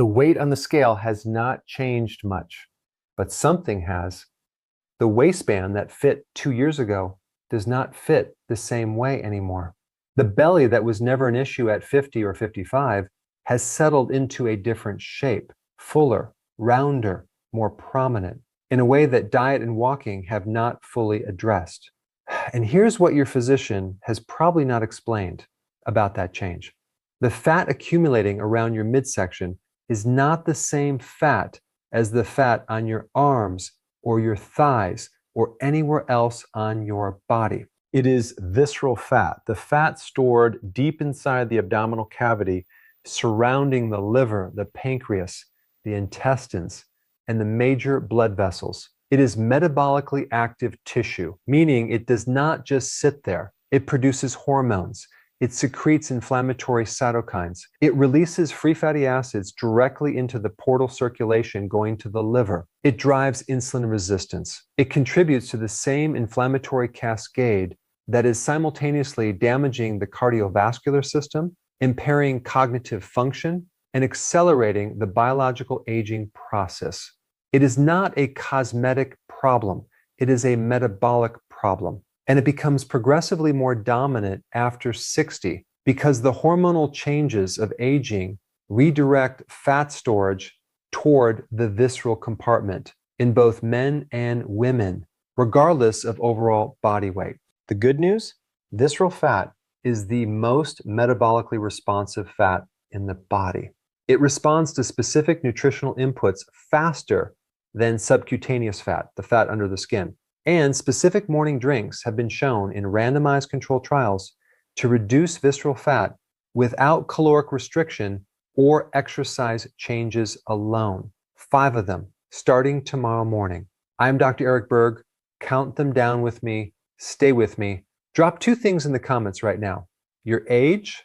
The weight on the scale has not changed much, but something has. The waistband that fit 2 years ago does not fit the same way anymore. The belly that was never an issue at 50 or 55 has settled into a different shape, fuller, rounder, more prominent, in a way that diet and walking have not fully addressed. And here's what your physician has probably not explained about that change. The fat accumulating around your midsection is not the same fat as the fat on your arms or your thighs or anywhere else on your body. It is visceral fat, the fat stored deep inside the abdominal cavity, surrounding the liver, the pancreas, the intestines, and the major blood vessels. It is metabolically active tissue, meaning it does not just sit there. It produces hormones. It secretes inflammatory cytokines. It releases free fatty acids directly into the portal circulation going to the liver. It drives insulin resistance. It contributes to the same inflammatory cascade that is simultaneously damaging the cardiovascular system, impairing cognitive function, and accelerating the biological aging process. It is not a cosmetic problem. It is a metabolic problem. And it becomes progressively more dominant after 60 because the hormonal changes of aging redirect fat storage toward the visceral compartment in both men and women, regardless of overall body weight. The good news? Visceral fat is the most metabolically responsive fat in the body. It responds to specific nutritional inputs faster than subcutaneous fat, the fat under the skin. And specific morning drinks have been shown in randomized controlled trials to reduce visceral fat without caloric restriction or exercise changes alone. 5 of them, starting tomorrow morning. I'm Dr. Eric Berg. Count them down with me. Stay with me. Drop 2 things in the comments right now: your age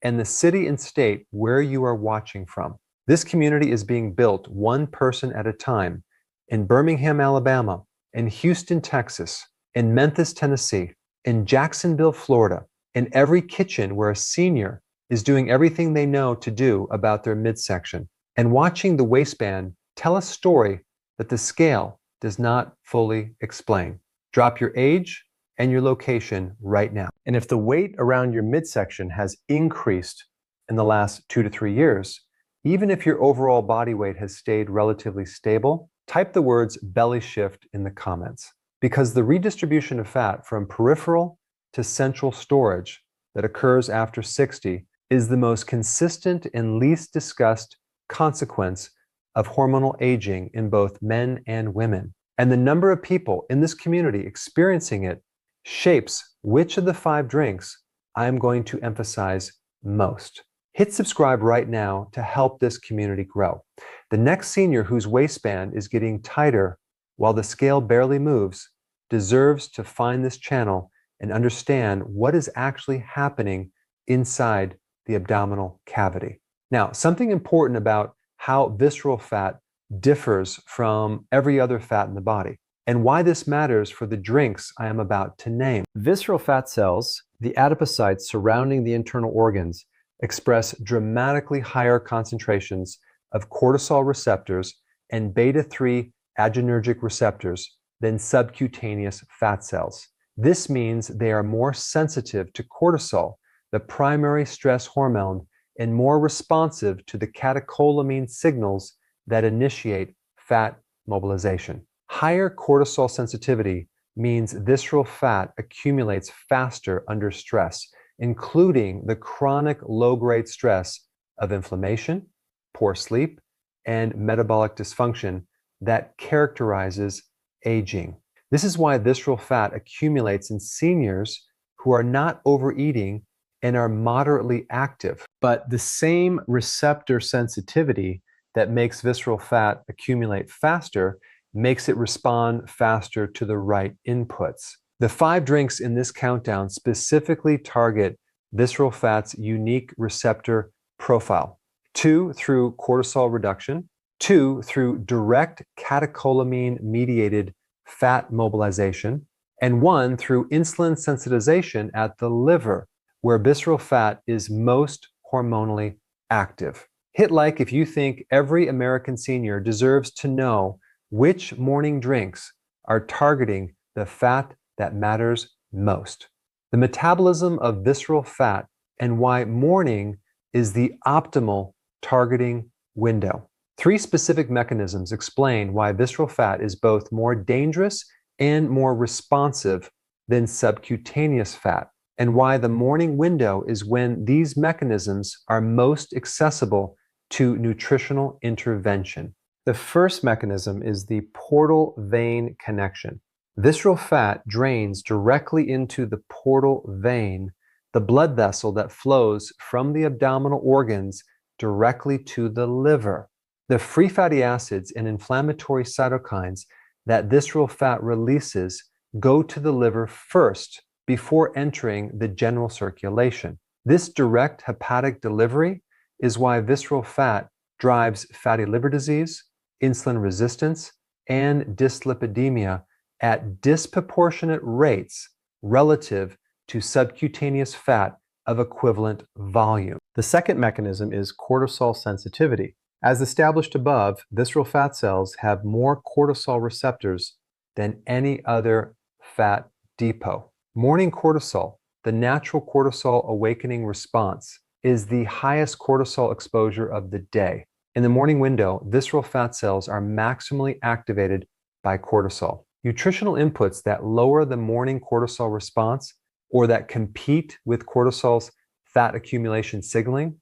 and the city and state where you are watching from. This community is being built one person at a time in Birmingham, Alabama, in Houston, Texas, in Memphis, Tennessee, in Jacksonville, Florida, in every kitchen where a senior is doing everything they know to do about their midsection, and watching the waistband tell a story that the scale does not fully explain. Drop your age and your location right now. And if the weight around your midsection has increased in the last 2 to 3 years, even if your overall body weight has stayed relatively stable, type the words belly shift in the comments, because the redistribution of fat from peripheral to central storage that occurs after 60 is the most consistent and least discussed consequence of hormonal aging in both men and women. And the number of people in this community experiencing it shapes which of the 5 drinks I'm going to emphasize most. Hit subscribe right now to help this community grow. The next senior whose waistband is getting tighter while the scale barely moves deserves to find this channel and understand what is actually happening inside the abdominal cavity. Now, something important about how visceral fat differs from every other fat in the body, and why this matters for the drinks I am about to name. Visceral fat cells, the adipocytes surrounding the internal organs, express dramatically higher concentrations of cortisol receptors and beta-3 adrenergic receptors than subcutaneous fat cells. This means they are more sensitive to cortisol, the primary stress hormone, and more responsive to the catecholamine signals that initiate fat mobilization. Higher cortisol sensitivity means visceral fat accumulates faster under stress, including the chronic low-grade stress of inflammation, poor sleep, and metabolic dysfunction that characterizes aging. This is why visceral fat accumulates in seniors who are not overeating and are moderately active. But the same receptor sensitivity that makes visceral fat accumulate faster makes it respond faster to the right inputs. The 5 drinks in this countdown specifically target visceral fat's unique receptor profile. 2 through cortisol reduction, 2 through direct catecholamine-mediated fat mobilization, and 1 through insulin sensitization at the liver, where visceral fat is most hormonally active. Hit like if you think every American senior deserves to know which morning drinks are targeting the fat that matters most. The metabolism of visceral fat and why morning is the optimal targeting window. 3 specific mechanisms explain why visceral fat is both more dangerous and more responsive than subcutaneous fat, and why the morning window is when these mechanisms are most accessible to nutritional intervention. The first mechanism is the portal vein connection. Visceral fat drains directly into the portal vein, the blood vessel that flows from the abdominal organs directly to the liver. The free fatty acids and inflammatory cytokines that visceral fat releases go to the liver first before entering the general circulation. This direct hepatic delivery is why visceral fat drives fatty liver disease, insulin resistance, and dyslipidemia at disproportionate rates relative to subcutaneous fat of equivalent volume. The second mechanism is cortisol sensitivity. As established above, visceral fat cells have more cortisol receptors than any other fat depot. Morning cortisol, the natural cortisol awakening response, is the highest cortisol exposure of the day. In the morning window, visceral fat cells are maximally activated by cortisol. Nutritional inputs that lower the morning cortisol response or that compete with cortisol's fat accumulation signaling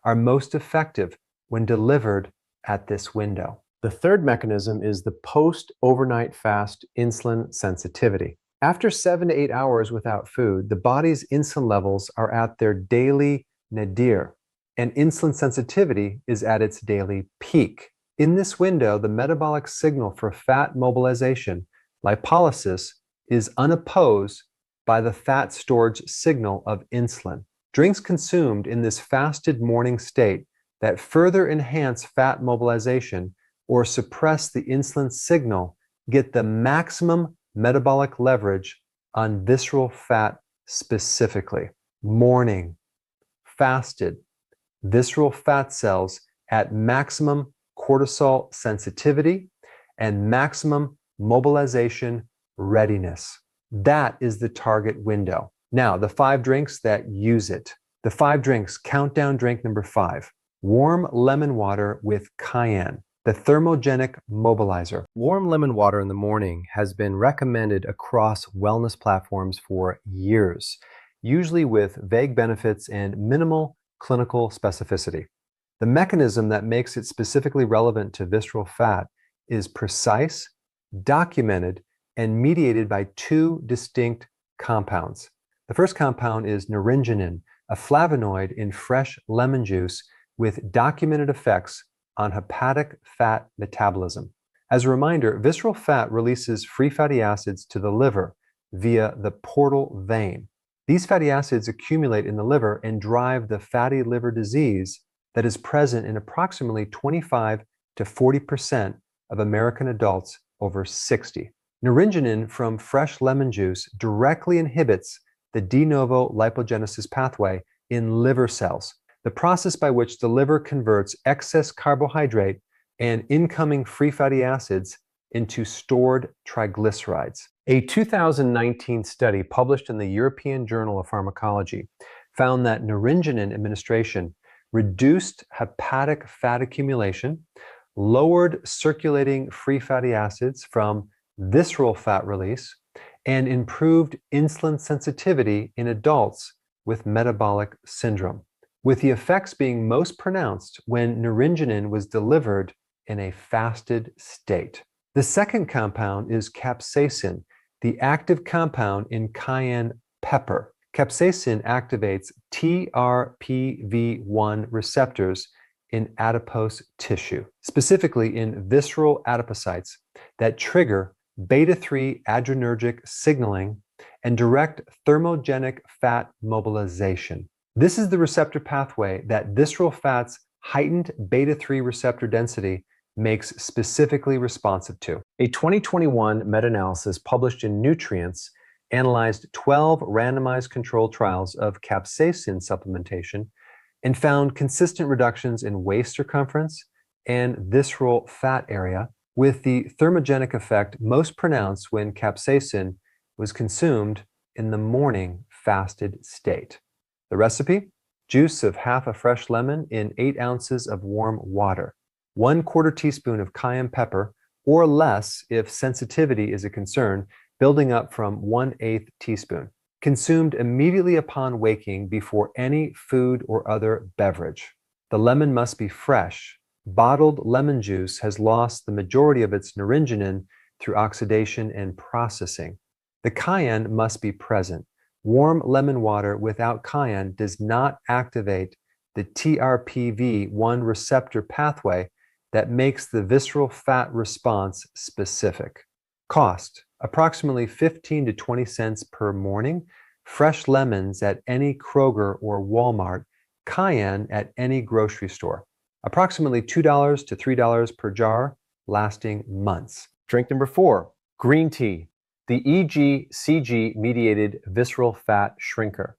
are most effective when delivered at this window. The third mechanism is the post-overnight fast insulin sensitivity. After 7 to 8 hours without food, the body's insulin levels are at their daily nadir, and insulin sensitivity is at its daily peak. In this window, the metabolic signal for fat mobilization, lipolysis, is unopposed by the fat storage signal of insulin. Drinks consumed in this fasted morning state that further enhance fat mobilization or suppress the insulin signal get the maximum metabolic leverage on visceral fat specifically. Morning, fasted, visceral fat cells at maximum cortisol sensitivity and maximum mobilization readiness. That is the target window. Now, the 5 drinks that use it. The 5 drinks, countdown drink number 5. Warm lemon water with cayenne, the thermogenic mobilizer. Warm lemon water in the morning has been recommended across wellness platforms for years, usually with vague benefits and minimal clinical specificity. The mechanism that makes it specifically relevant to visceral fat is precise, documented, and mediated by 2 distinct compounds. The first compound is naringenin, a flavonoid in fresh lemon juice with documented effects on hepatic fat metabolism. As a reminder, visceral fat releases free fatty acids to the liver via the portal vein. These fatty acids accumulate in the liver and drive the fatty liver disease that is present in approximately 25 to 40% of American adults over 60. Naringenin from fresh lemon juice directly inhibits the de novo lipogenesis pathway in liver cells, the process by which the liver converts excess carbohydrate and incoming free fatty acids into stored triglycerides. A 2019 study published in the European Journal of Pharmacology found that naringenin administration reduced hepatic fat accumulation, lowered circulating free fatty acids from visceral fat release, and improved insulin sensitivity in adults with metabolic syndrome, with the effects being most pronounced when naringenin was delivered in a fasted state. The second compound is capsaicin, the active compound in cayenne pepper. Capsaicin activates TRPV1 receptors in adipose tissue, specifically in visceral adipocytes that trigger beta-3 adrenergic signaling and direct thermogenic fat mobilization. This is the receptor pathway that visceral fat's heightened beta-3 receptor density makes specifically responsive to. A 2021 meta-analysis published in Nutrients analyzed 12 randomized controlled trials of capsaicin supplementation and found consistent reductions in waist circumference and visceral fat area, with the thermogenic effect most pronounced when capsaicin was consumed in the morning fasted state. The recipe: juice of half a fresh lemon in 8 ounces of warm water, 1/4 teaspoon of cayenne pepper, or less if sensitivity is a concern, building up from 1/8 teaspoon. Consumed immediately upon waking before any food or other beverage. The lemon must be fresh. Bottled lemon juice has lost the majority of its naringenin through oxidation and processing. The cayenne must be present. Warm lemon water without cayenne does not activate the TRPV1 receptor pathway that makes the visceral fat response specific. Cost: approximately 15 to 20 cents per morning. Fresh lemons at any Kroger or Walmart. Cayenne at any grocery store. Approximately $2 to $3 per jar, lasting months. Drink number 4, green tea, the EGCG-mediated visceral fat shrinker.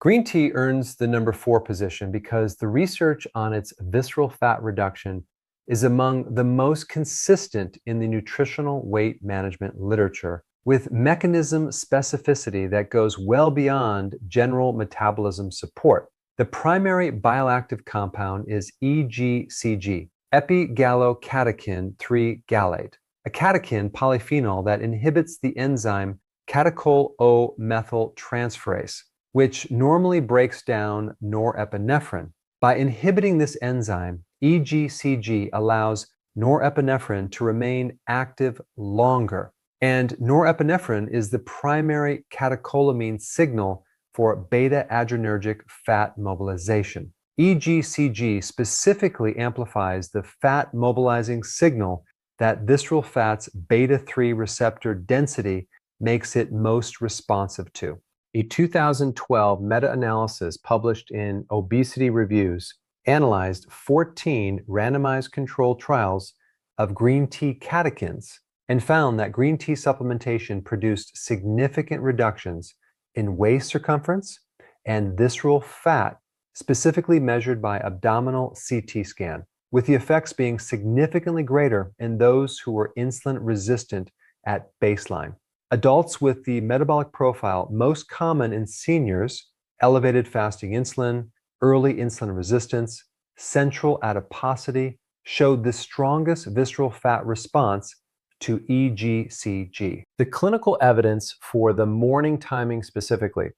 Green tea earns the number 4 position because the research on its visceral fat reduction is among the most consistent in the nutritional weight management literature, with mechanism specificity that goes well beyond general metabolism support. The primary bioactive compound is EGCG, epigallocatechin 3 gallate, a catechin polyphenol that inhibits the enzyme catechol-O-methyltransferase, which normally breaks down norepinephrine. By inhibiting this enzyme, EGCG allows norepinephrine to remain active longer, and norepinephrine is the primary catecholamine signal for beta-adrenergic fat mobilization. EGCG specifically amplifies the fat mobilizing signal that visceral fat's beta-3 receptor density makes it most responsive to. A 2012 meta-analysis published in Obesity Reviews analyzed 14 randomized controlled trials of green tea catechins and found that green tea supplementation produced significant reductions in waist circumference and visceral fat, specifically measured by abdominal CT scan, with the effects being significantly greater in those who were insulin resistant at baseline. Adults with the metabolic profile most common in seniors, elevated fasting insulin, early insulin resistance, central adiposity, showed the strongest visceral fat response to EGCG. The clinical evidence for the morning timing specifically: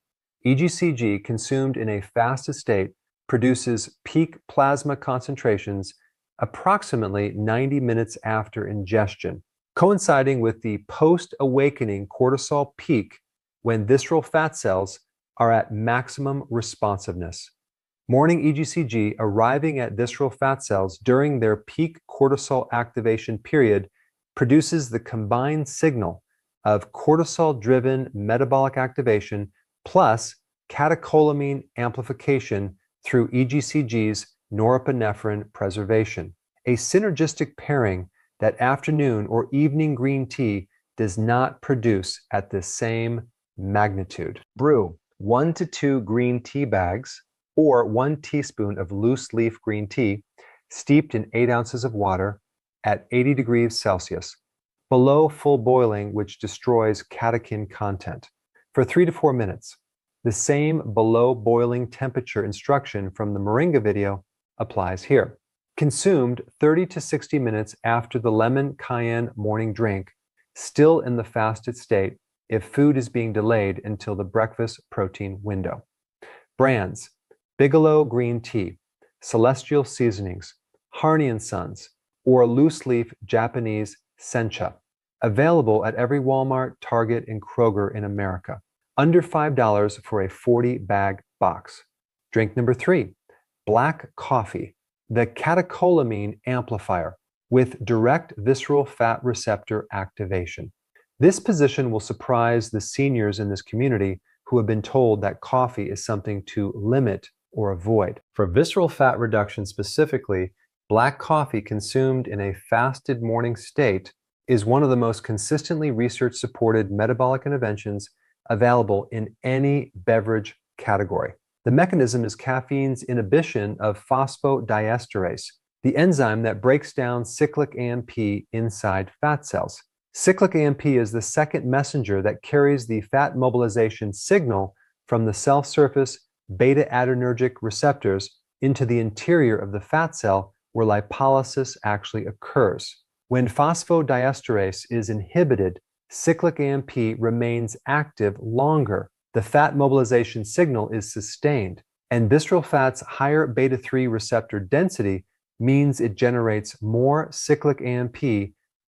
EGCG consumed in a fasted state produces peak plasma concentrations approximately 90 minutes after ingestion, coinciding with the post-awakening cortisol peak when visceral fat cells are at maximum responsiveness. Morning EGCG arriving at visceral fat cells during their peak cortisol activation period produces the combined signal of cortisol-driven metabolic activation plus catecholamine amplification through EGCG's norepinephrine preservation, a synergistic pairing that afternoon or evening green tea does not produce at the same magnitude. Brew 1 to 2 green tea bags or 1 teaspoon of loose leaf green tea steeped in 8 ounces of water at 80 degrees Celsius, below full boiling, which destroys catechin content, for 3 to 4 minutes. The same below boiling temperature instruction from the Moringa video applies here. Consumed 30 to 60 minutes after the lemon cayenne morning drink, still in the fasted state if food is being delayed until the breakfast protein window. Brands: Bigelow Green Tea, Celestial Seasonings, Harney & Sons, or loose leaf Japanese sencha. Available at every Walmart, Target, and Kroger in America. Under $5 for a 40-bag box. Drink number 3, black coffee, the catecholamine amplifier with direct visceral fat receptor activation. This position will surprise the seniors in this community who have been told that coffee is something to limit or avoid. For visceral fat reduction specifically, black coffee consumed in a fasted morning state is one of the most consistently research-supported metabolic interventions available in any beverage category. The The mechanism is caffeine's inhibition of phosphodiesterase, the enzyme that breaks down cyclic AMP inside fat cells. Cyclic AMP is the second messenger that carries the fat mobilization signal from the cell surface beta-adrenergic receptors into the interior of the fat cell where lipolysis actually occurs. When phosphodiesterase is inhibited, cyclic AMP remains active longer. The fat mobilization signal is sustained, and visceral fat's higher beta-3 receptor density means it generates more cyclic AMP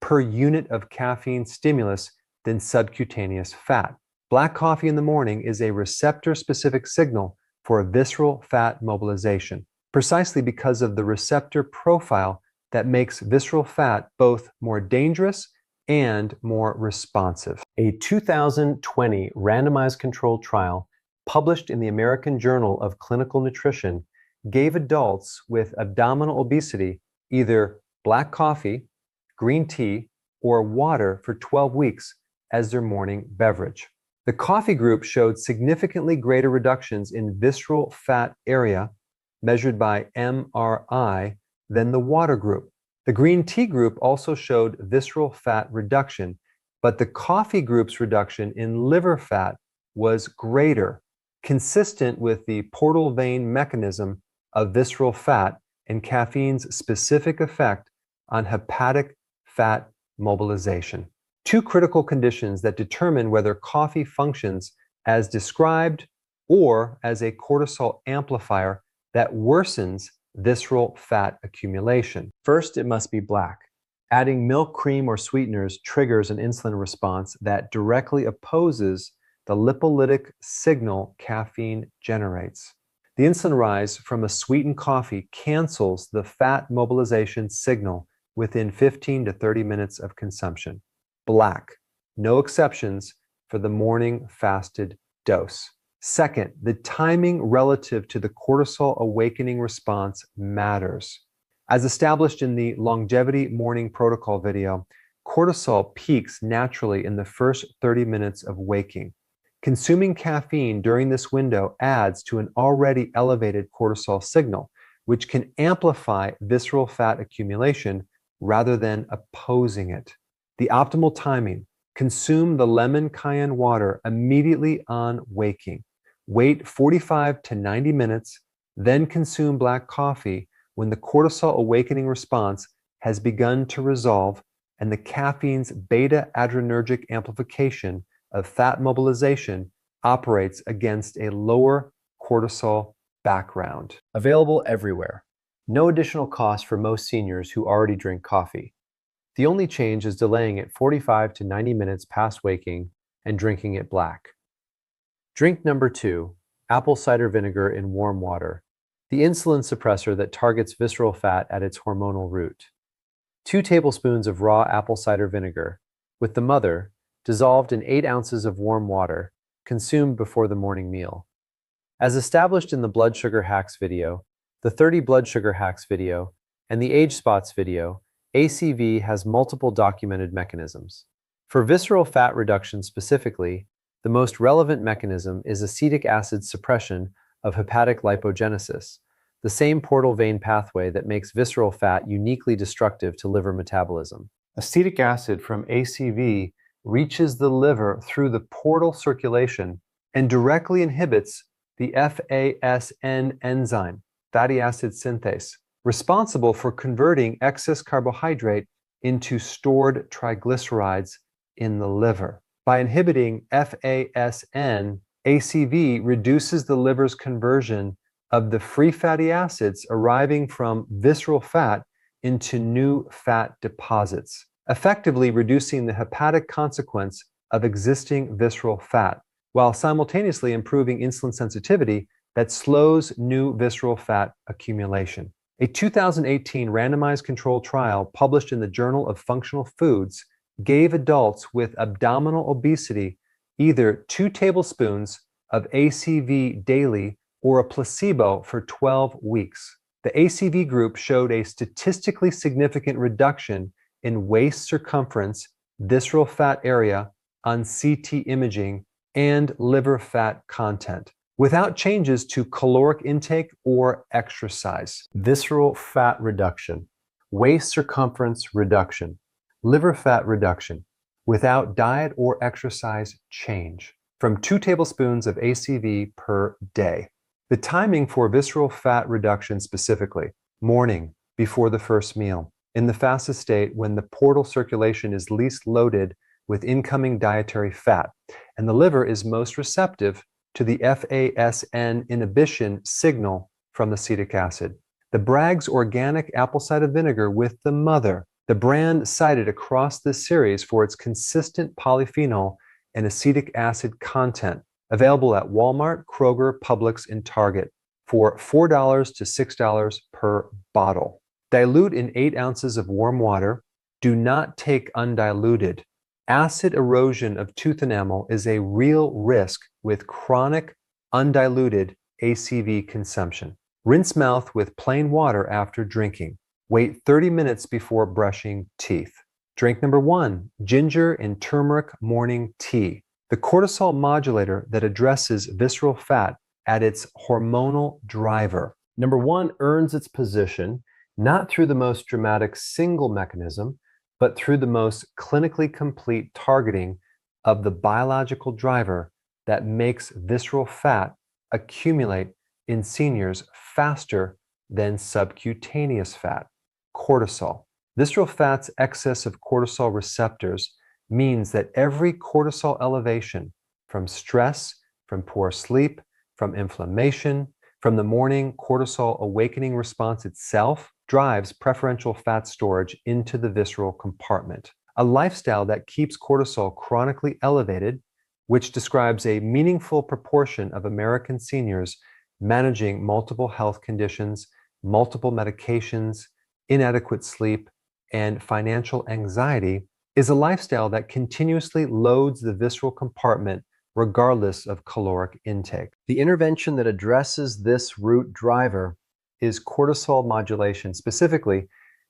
per unit of caffeine stimulus than subcutaneous fat. Black coffee in the morning is a receptor-specific signal for a visceral fat mobilization, precisely because of the receptor profile that makes visceral fat both more dangerous and more responsive. A 2020 randomized controlled trial published in the American Journal of Clinical Nutrition gave adults with abdominal obesity either black coffee, green tea, or water for 12 weeks as their morning beverage. The coffee group showed significantly greater reductions in visceral fat area measured by MRI than the water group. The green tea group also showed visceral fat reduction, but the coffee group's reduction in liver fat was greater, consistent with the portal vein mechanism of visceral fat and caffeine's specific effect on hepatic fat mobilization. Two critical conditions that determine whether coffee functions as described or as a cortisol amplifier that worsens visceral fat accumulation. First, it must be black. Adding milk, cream, or sweeteners triggers an insulin response that directly opposes the lipolytic signal caffeine generates. The insulin rise from a sweetened coffee cancels the fat mobilization signal within 15 to 30 minutes of consumption. Black, no exceptions for the morning fasted dose. Second, the timing relative to the cortisol awakening response matters. As established in the Longevity Morning Protocol video, cortisol peaks naturally in the first 30 minutes of waking. Consuming caffeine during this window adds to an already elevated cortisol signal, which can amplify visceral fat accumulation rather than opposing it. The optimal timing: consume the lemon cayenne water immediately on waking. Wait 45 to 90 minutes, then consume black coffee when the cortisol awakening response has begun to resolve and the caffeine's beta-adrenergic amplification of fat mobilization operates against a lower cortisol background. Available everywhere. No additional cost for most seniors who already drink coffee. The only change is delaying it 45 to 90 minutes past waking and drinking it black. Drink number 2, apple cider vinegar in warm water, the insulin suppressor that targets visceral fat at its hormonal root. 2 tablespoons of raw apple cider vinegar, with the mother, dissolved in 8 ounces of warm water, consumed before the morning meal. As established in the Blood Sugar Hacks video, the 30 Blood Sugar Hacks video, and the Age Spots video, ACV has multiple documented mechanisms. For visceral fat reduction specifically, the most relevant mechanism is acetic acid suppression of hepatic lipogenesis, the same portal vein pathway that makes visceral fat uniquely destructive to liver metabolism. Acetic acid from ACV reaches the liver through the portal circulation and directly inhibits the FASN enzyme, fatty acid synthase, responsible for converting excess carbohydrate into stored triglycerides in the liver. By inhibiting FASN, ACV reduces the liver's conversion of the free fatty acids arriving from visceral fat into new fat deposits, effectively reducing the hepatic consequence of existing visceral fat, while simultaneously improving insulin sensitivity that slows new visceral fat accumulation. A 2018 randomized controlled trial published in the Journal of Functional Foods gave adults with abdominal obesity either 2 tablespoons of ACV daily or a placebo for 12 weeks. The ACV group showed a statistically significant reduction in waist circumference, visceral fat area on CT imaging, and liver fat content. without changes to caloric intake or exercise. Visceral fat reduction, waist circumference reduction, liver fat reduction, without diet or exercise change, from 2 tablespoons of ACV per day. The timing for visceral fat reduction specifically, morning, before the first meal, in the fastest state when the portal circulation is least loaded with incoming dietary fat, and the liver is most receptive to the FASN inhibition signal from the acetic acid. The Bragg's organic apple cider vinegar with the mother, the brand cited across this series for its consistent polyphenol and acetic acid content, available at Walmart, Kroger, Publix, and Target for $4 to $6 per bottle. Dilute in 8 ounces of warm water. Do not take undiluted. Acid erosion of tooth enamel is a real risk with chronic, undiluted ACV consumption. Rinse mouth with plain water after drinking. Wait 30 minutes before brushing teeth. Drink number 1, ginger and turmeric morning tea, the cortisol modulator that addresses visceral fat at its hormonal driver. Number 1 earns its position not through the most dramatic single mechanism, but through the most clinically complete targeting of the biological driver that makes visceral fat accumulate in seniors faster than subcutaneous fat, cortisol. Visceral fat's excess of cortisol receptors means that every cortisol elevation from stress, from poor sleep, from inflammation, from the morning cortisol awakening response itself drives preferential fat storage into the visceral compartment. A lifestyle that keeps cortisol chronically elevated, which describes a meaningful proportion of American seniors managing multiple health conditions, multiple medications, inadequate sleep, and financial anxiety, is a lifestyle that continuously loads the visceral compartment regardless of caloric intake. The intervention that addresses this root driver is cortisol modulation, specifically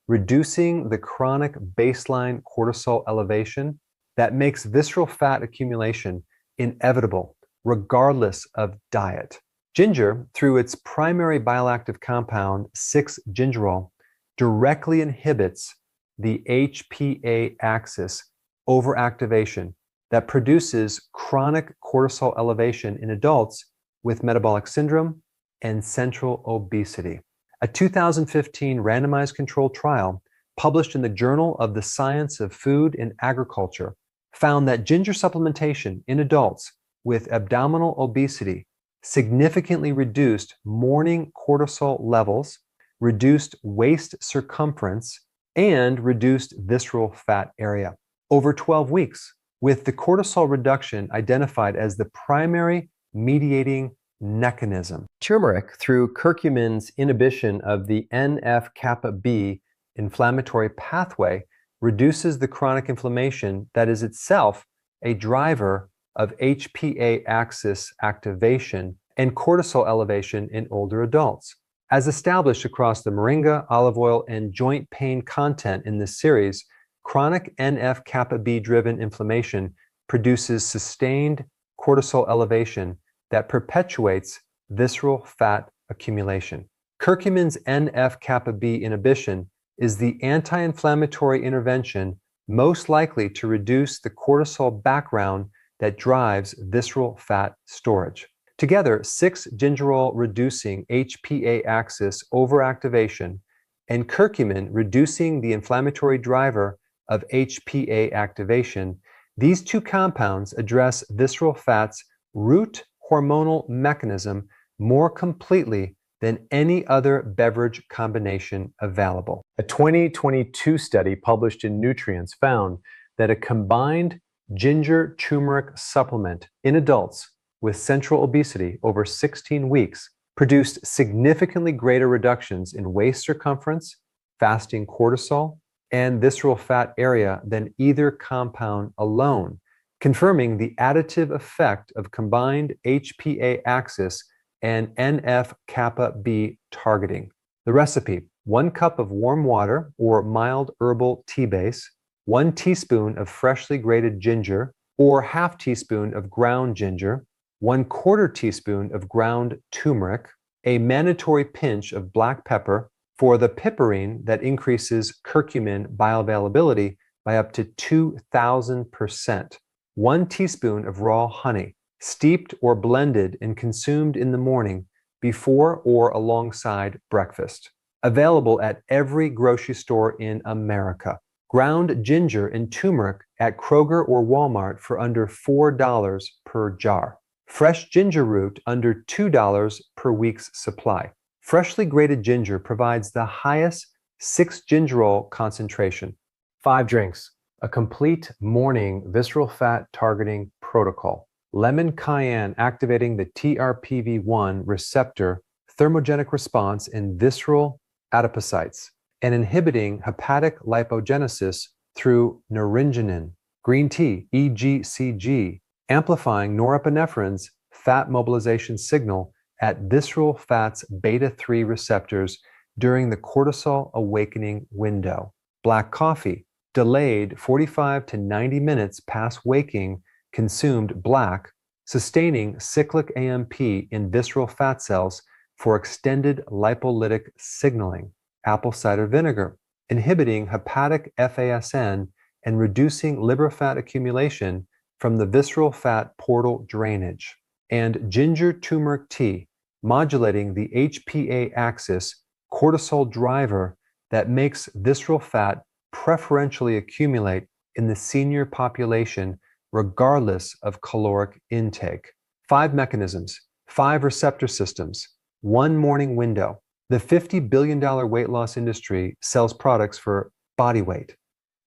reducing the chronic baseline cortisol elevation that makes visceral fat accumulation inevitable regardless of diet. Ginger, through its primary bioactive compound 6-gingerol, directly inhibits the HPA axis overactivation that produces chronic cortisol elevation in adults with metabolic syndrome and central obesity. A 2015 randomized controlled trial published in the Journal of the Science of Food and Agriculture found that ginger supplementation in adults with abdominal obesity significantly reduced morning cortisol levels, reduced waist circumference, and reduced visceral fat area over 12 weeks, with the cortisol reduction identified as the primary mediating mechanism. Turmeric, through curcumin's inhibition of the NF-kappa B inflammatory pathway, reduces the chronic inflammation that is itself a driver of HPA axis activation and cortisol elevation in older adults. As established across the moringa, olive oil, and joint pain content in this series, chronic NF-kappa B-driven inflammation produces sustained cortisol elevation that perpetuates visceral fat accumulation. Curcumin's NF-kappa B inhibition is the anti-inflammatory intervention most likely to reduce the cortisol background that drives visceral fat storage. Together, 6-gingerol reducing HPA axis overactivation and curcumin reducing the inflammatory driver of HPA activation, these two compounds address visceral fat's root hormonal mechanism more completely than any other beverage combination available. A 2022 study published in Nutrients found that a combined ginger turmeric supplement in adults with central obesity over 16 weeks produced significantly greater reductions in waist circumference, fasting cortisol, and visceral fat area than either compound alone, confirming the additive effect of combined HPA axis and NF-kappa B targeting. The recipe: 1 cup of warm water or mild herbal tea base, 1 teaspoon of freshly grated ginger or ½ teaspoon of ground ginger, 1/4 teaspoon of ground turmeric, a mandatory pinch of black pepper for the piperine that increases curcumin bioavailability by up to 2,000%, 1 teaspoon of raw honey, steeped or blended and consumed in the morning before or alongside breakfast. Available at every grocery store in America. Ground ginger and turmeric at Kroger or Walmart for under $4 per jar. Fresh ginger root under $2 per week's supply. Freshly grated ginger provides the highest 6-gingerol concentration. 5 drinks. A complete morning visceral fat targeting protocol. Lemon cayenne activating the TRPV1 receptor thermogenic response in visceral adipocytes and inhibiting hepatic lipogenesis through naringenin. Green tea, EGCG, amplifying norepinephrine's fat mobilization signal at visceral fat's beta-3 receptors during the cortisol awakening window. Black coffee, delayed 45 to 90 minutes past waking, consumed black, sustaining cyclic AMP in visceral fat cells for extended lipolytic signaling. Apple cider vinegar, inhibiting hepatic FASN and reducing liver fat accumulation from the visceral fat portal drainage. And ginger turmeric tea, modulating the HPA axis cortisol driver that makes visceral fat preferentially accumulate in the senior population regardless of caloric intake. 5 mechanisms, 5 receptor systems, 1 morning window. The $50 billion weight loss industry sells products for body weight.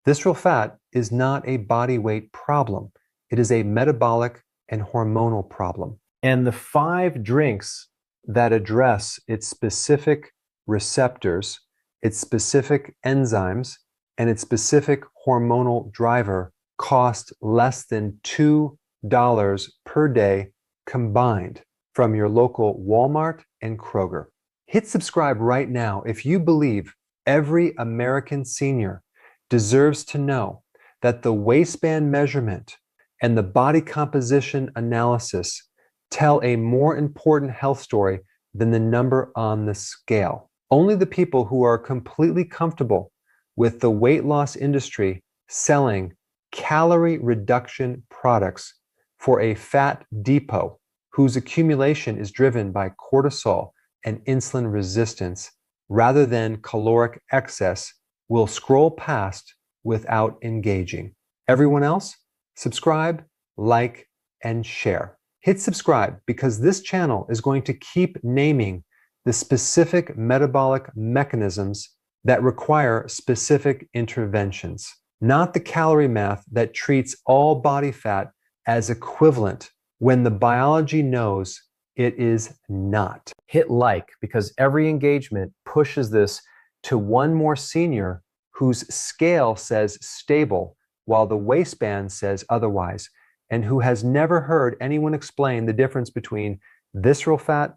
Visceral fat is not a body weight problem. It is a metabolic and hormonal problem. And the 5 drinks that address its specific receptors, its specific enzymes, and its specific hormonal driver cost less than $2 per day combined from your local Walmart and Kroger. Hit subscribe right now if you believe every American senior deserves to know that the waistband measurement and the body composition analysis tell a more important health story than the number on the scale. Only the people who are completely comfortable with the weight loss industry selling calorie reduction products for a fat depot whose accumulation is driven by cortisol and insulin resistance rather than caloric excess will scroll past without engaging. Everyone else, subscribe, like, and share. Hit subscribe because this channel is going to keep naming the specific metabolic mechanisms that require specific interventions, not the calorie math that treats all body fat as equivalent when the biology knows it is not. Hit like because every engagement pushes this to one more senior whose scale says stable while the waistband says otherwise, and who has never heard anyone explain the difference between visceral fat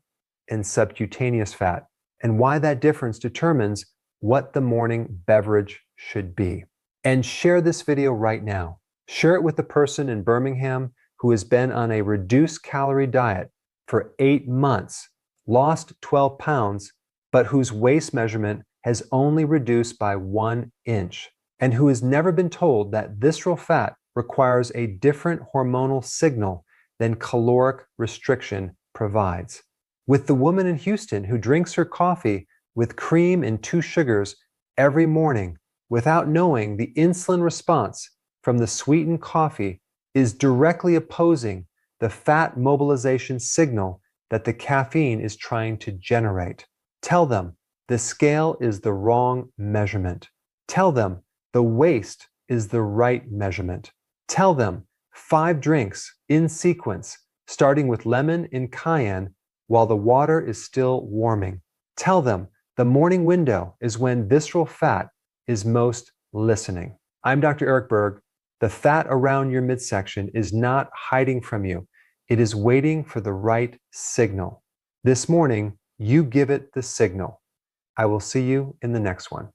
and subcutaneous fat, and why that difference determines what the morning beverage should be. And share this video right now. Share it with the person in Birmingham who has been on a reduced calorie diet for 8 months, lost 12 pounds, but whose waist measurement has only reduced by 1 inch, and who has never been told that visceral fat requires a different hormonal signal than caloric restriction provides. With the woman in Houston who drinks her coffee with cream and 2 sugars every morning without knowing the insulin response from the sweetened coffee is directly opposing the fat mobilization signal that the caffeine is trying to generate. Tell them the scale is the wrong measurement. Tell them the waist is the right measurement. Tell them 5 drinks in sequence, starting with lemon and cayenne while the water is still warming. Tell them the morning window is when visceral fat is most listening. I'm Dr. Eric Berg. The fat around your midsection is not hiding from you. It is waiting for the right signal. This morning, you give it the signal. I will see you in the next one.